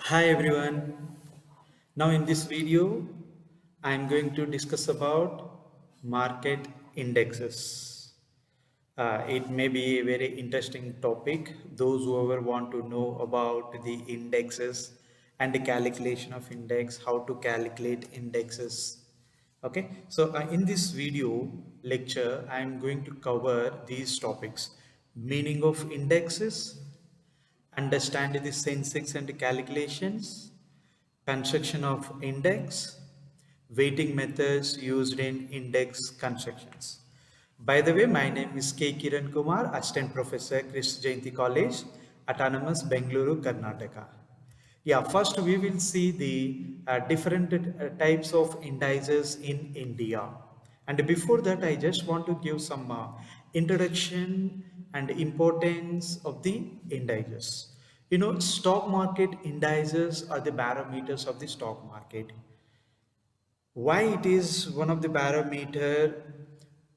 Hi everyone. Now in this video, I am going to discuss about market indexes. It may be a very interesting topic. Those who ever want to know about the indexes and the calculation of index, how to calculate indexes. Okay, so in this video lecture, I am going to cover these topics: meaning of indexes, understand the syntax and calculations, construction of index, weighting methods used in index constructions. By the way, my name is K. Kiran Kumar, Assistant Professor, Krish Jayanti College, Autonomous, Bengaluru, Karnataka. Yeah, first we will see the different types of indices in India. And before that, I just want to give some introduction and importance of the indices. You know, stock market indices are the barometers of the stock market. Why it is one of the barometer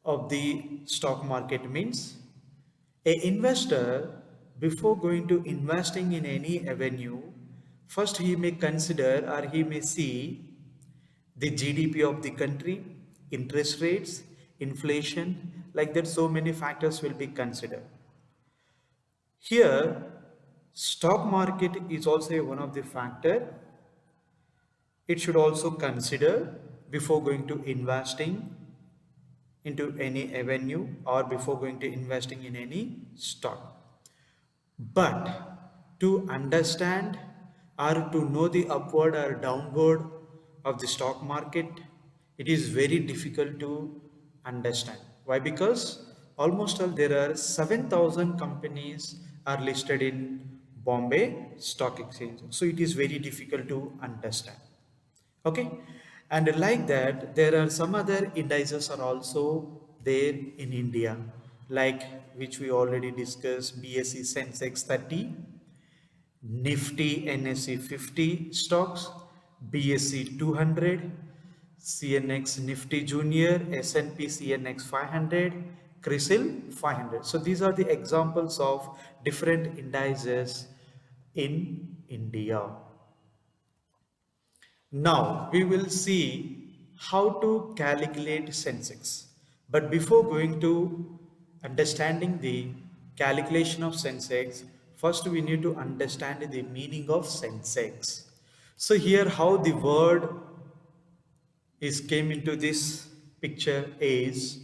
of the stock market means a investor, before going to investing in any avenue, first he may consider or he may see the GDP of the country, interest rates, inflation, like that so many factors will be considered. Here, stock market is also one of the factor it should also consider before going to investing into any avenue or before going to investing in any stock. But to understand or to know the upward or downward of the stock market, it is very difficult to understand. Why? Because almost all there are 7,000 companies are listed in Bombay Stock Exchange. So it is very difficult to understand. Okay, and like that there are some other indices are also there in India, like which we already discussed: BSE Sensex 30, Nifty NSE 50 stocks, BSE 200, CNX Nifty Junior, S&P CNX 500, CRISIL 500. So these are the examples of different indices in India. Now we will see how to calculate Sensex. But before going to understanding the calculation of Sensex, first we need to understand the meaning of Sensex. So here how the word is came into this picture is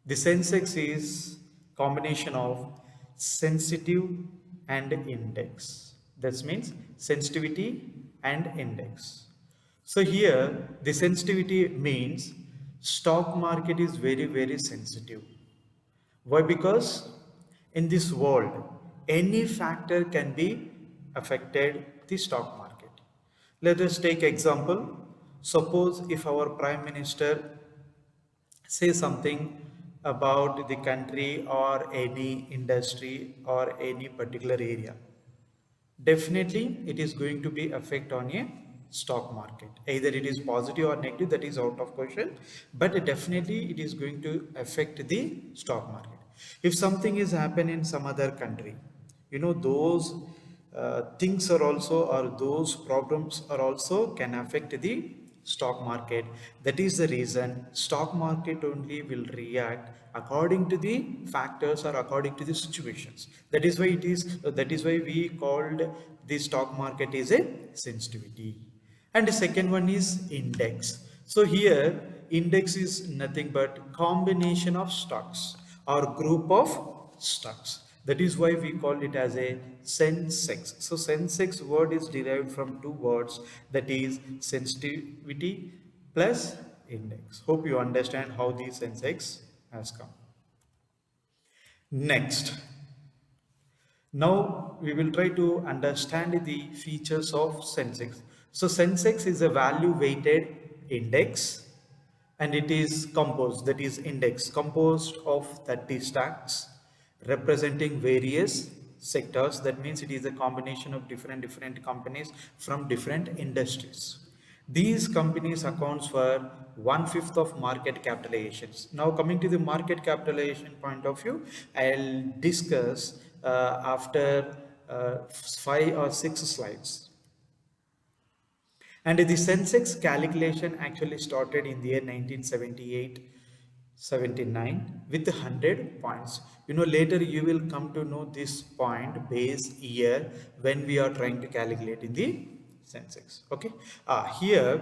the Sensex is combination of sensitive and index. That means sensitivity and index. So here the sensitivity means stock market is very sensitive. Why? Because in this world any factor can be affected the stock market. Let us take example. Suppose if our Prime Minister say something about the country or any industry or any particular area, definitely it is going to be effect on a stock market. Either it is positive or negative, that is out of question, but definitely it is going to affect the stock market. If something is happen in some other country, you know, those things are also, or those problems are also can affect the stock market. That is the reason stock market only will react according to the factors or according to the situations. That is why it is, that is why we called the stock market is a sensitivity. And the second one is index. So here index is nothing but combination of stocks or group of stocks. That is why we call it as a Sensex. So Sensex word is derived from two words, that is sensitivity plus index. Hope you understand how the Sensex has come. Next, now we will try to understand the features of Sensex. So Sensex is a value weighted index and it is composed, that is index composed of 30 stacks representing various sectors. That means it is a combination of different companies from different industries. These companies accounts for 1/5 of market capitalizations. Now coming to the market capitalization point of view, I'll discuss after 5 or 6 slides. And the Sensex calculation actually started in the year 1978 79 with 100 points. Later you will come to know this point base year when we are trying to calculate in the Sensex. Okay. Here,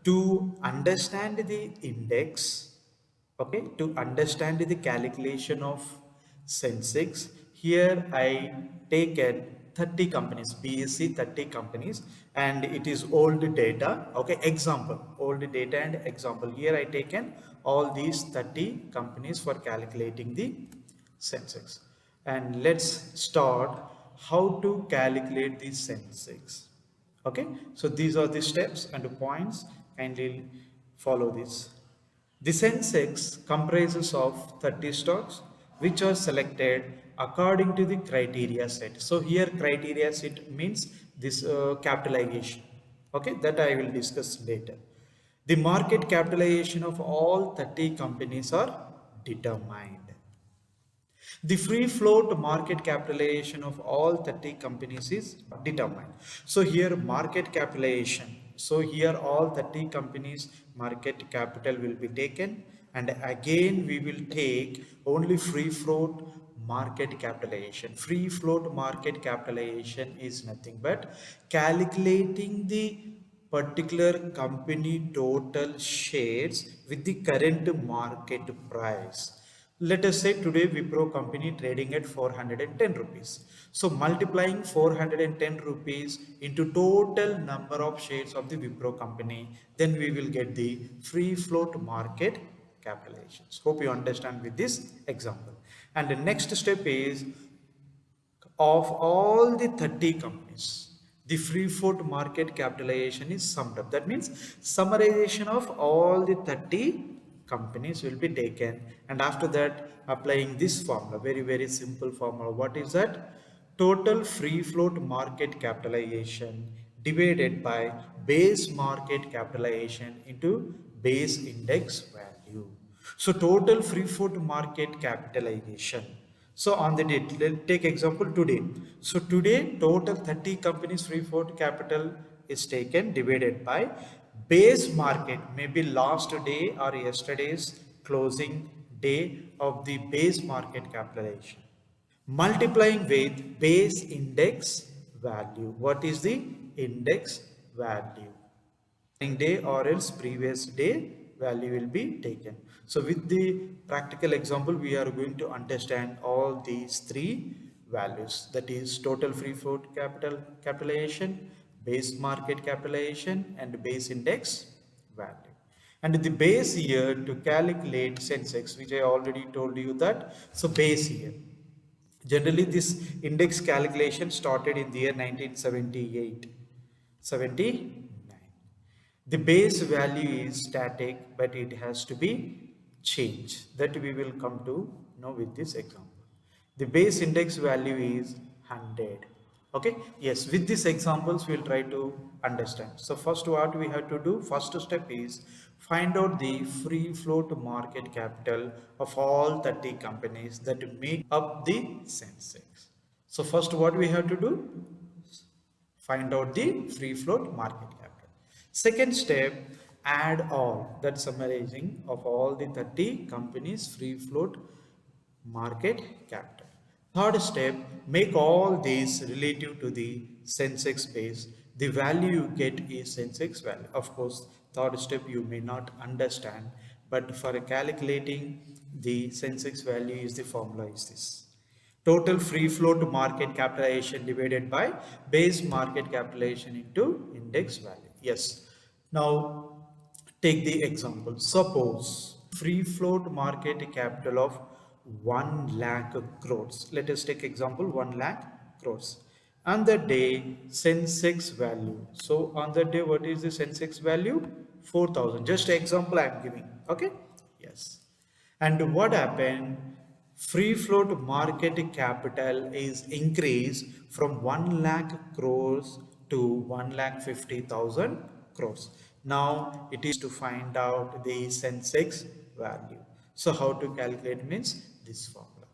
to understand the index, okay, to understand the calculation of Sensex, here I taken 30 companies, BSC 30 companies, and it is old data. Okay, example, old data and example. Here I taken all these 30 companies for calculating the Sensex. And let's start how to calculate the Sensex. Okay, so these are the steps and the points. Kindly follow this. The Sensex comprises of 30 stocks which are selected according to the criteria set. So here criteria set means this capitalization. Okay, that I will discuss later. The market capitalization of all 30 companies are determined. The free float market capitalization of all 30 companies is determined. So here market capitalization. So here all 30 companies market capital will be taken, and again we will take only free float market capitalization. Free float market capitalization is nothing but calculating the particular company total shares with the current market price. Let us say today Wipro company trading at 410 rupees. So multiplying 410 rupees into total number of shares of the Wipro company, then we will get the free float market capitalizations. Hope you understand with this example. And the next step is, of all the 30 companies, the free float market capitalization is summed up. That means summarization of all the 30 companies will be taken, and after that applying this formula, very simple formula. What is that? Total free float market capitalization divided by base market capitalization into base index value. So total free float market capitalization. So on the date, let's take example today. So today total 30 companies free float capital is taken divided by base market, maybe last day or yesterday's closing day of the base market capitalization, multiplying with base index value. What is the index value? Day or else previous day value will be taken. So with the practical example, we are going to understand all these three values, that is total free float capitalization, base market capitalization, and base index value. And the base year to calculate Sensex, which I already told you that, so base year. Generally, this index calculation started in the year 1978, 79. The base value is static, but it has to be changed. That we will come to know with this example. The base index value is 100. Okay, yes, with these examples we'll try to understand. So first what we have to do, first step is find out the free float market capital of all 30 companies that make up the Sensex. So first what we have to do, find out the free float market capital. Second step, add all, that summarizing of all the 30 companies free float market capital. Third step, make all these relative to the Sensex base. The value you get is Sensex value. Of course, third step you may not understand, but for calculating the Sensex value is the formula is this. Total free float market capitalization divided by base market capitalization into index value. Yes. Now take the example. Suppose free float market capital of 1 lakh crores. Let us take example 1 lakh crores. On the day Sensex value. So on the day what is the Sensex value? 4,000. Just example I am giving. Okay. Yes. And what happened? Free float market capital is increased from 1 lakh crores to 1,50,000 crores. Now it is to find out the Sensex value. So how to calculate means this formula.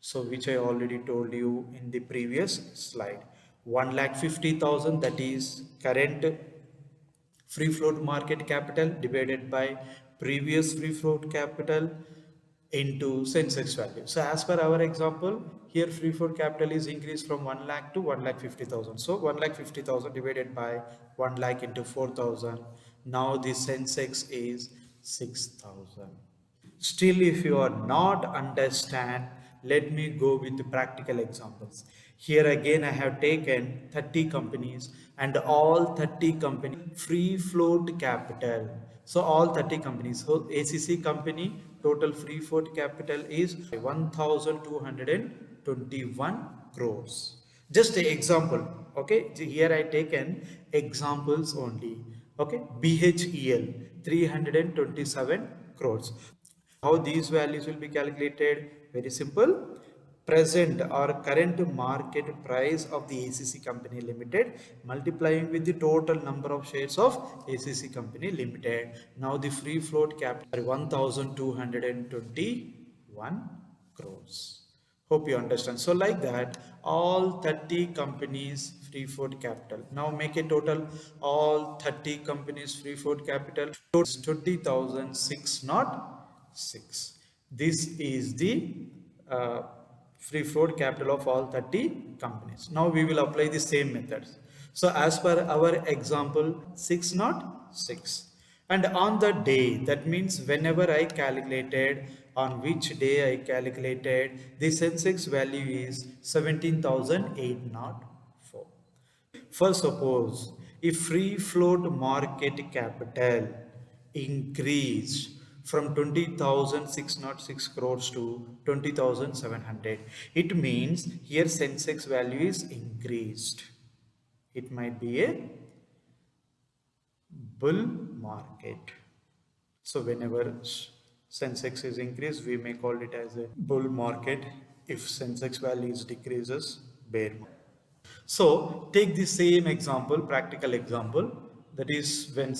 So which I already told you in the previous slide. 1,50,000, that is current free float market capital divided by previous free float capital into Sensex value. So as per our example, here free float capital is increased from 1 lakh to 1 lakh 50,000. So 1 lakh 50,000 divided by 1 lakh into 4,000. Now the Sensex is 6,000. Still, if you are not understand, let me go with the practical examples. Here again, I have taken 30 companies and all 30 company free float capital. So all 30 companies. So ACC company total free float capital is 1,221 crores. Just an example. Okay, here I taken examples only. Okay, BHEL 327 crores. How these values will be calculated? Very simple. Present or current market price of the ACC Company Limited multiplying with the total number of shares of ACC Company Limited. Now the free float capital 1,221 crores. Hope you understand. So like that, all 30 companies free float capital. Now make a total, all 30 companies free float capital, 20,606. This is the uh, free float capital of all 30 companies. Now we will apply the same methods. So as per our example 606, and on the day, that means whenever I calculated, on which day I calculated, the Sensex value is 17,804. For suppose if free float market capital increased from 20,606 crores to 20,700, it means here Sensex value is increased. It might be a bull market. So whenever Sensex is increased, we may call it as a bull market. If Sensex value is decreases, bear market. So take the same example, practical example, that is when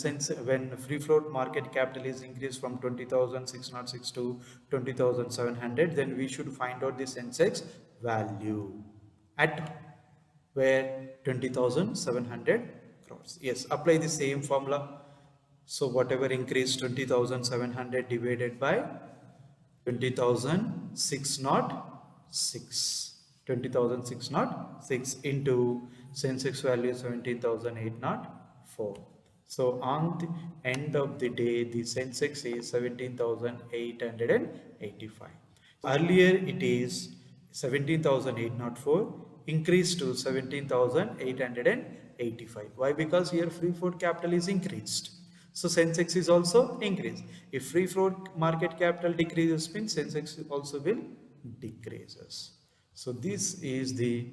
free float market capital is increased from 20,606 to 20,700, then we should find out the Sensex value at where 20,700 crores. Yes, apply the same formula. So whatever increase 20,700 divided by 20,606. 20,606 into Sensex value 17,804. So on the end of the day, the Sensex is 17,885. Earlier it is 17,804 increased to 17,885. Why? Because here free float capital is increased. So Sensex is also increased. If free float market capital decreases, means Sensex also will decreases. So this is the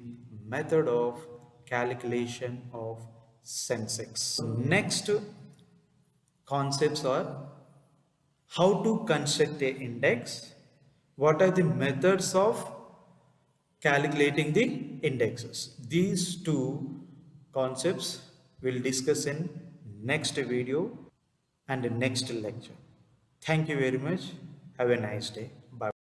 method of calculation of Sensex. Next concepts are how to construct a index, what are the methods of calculating the indexes. These two concepts we'll discuss in next video and next lecture. Thank you very much. Have a nice day.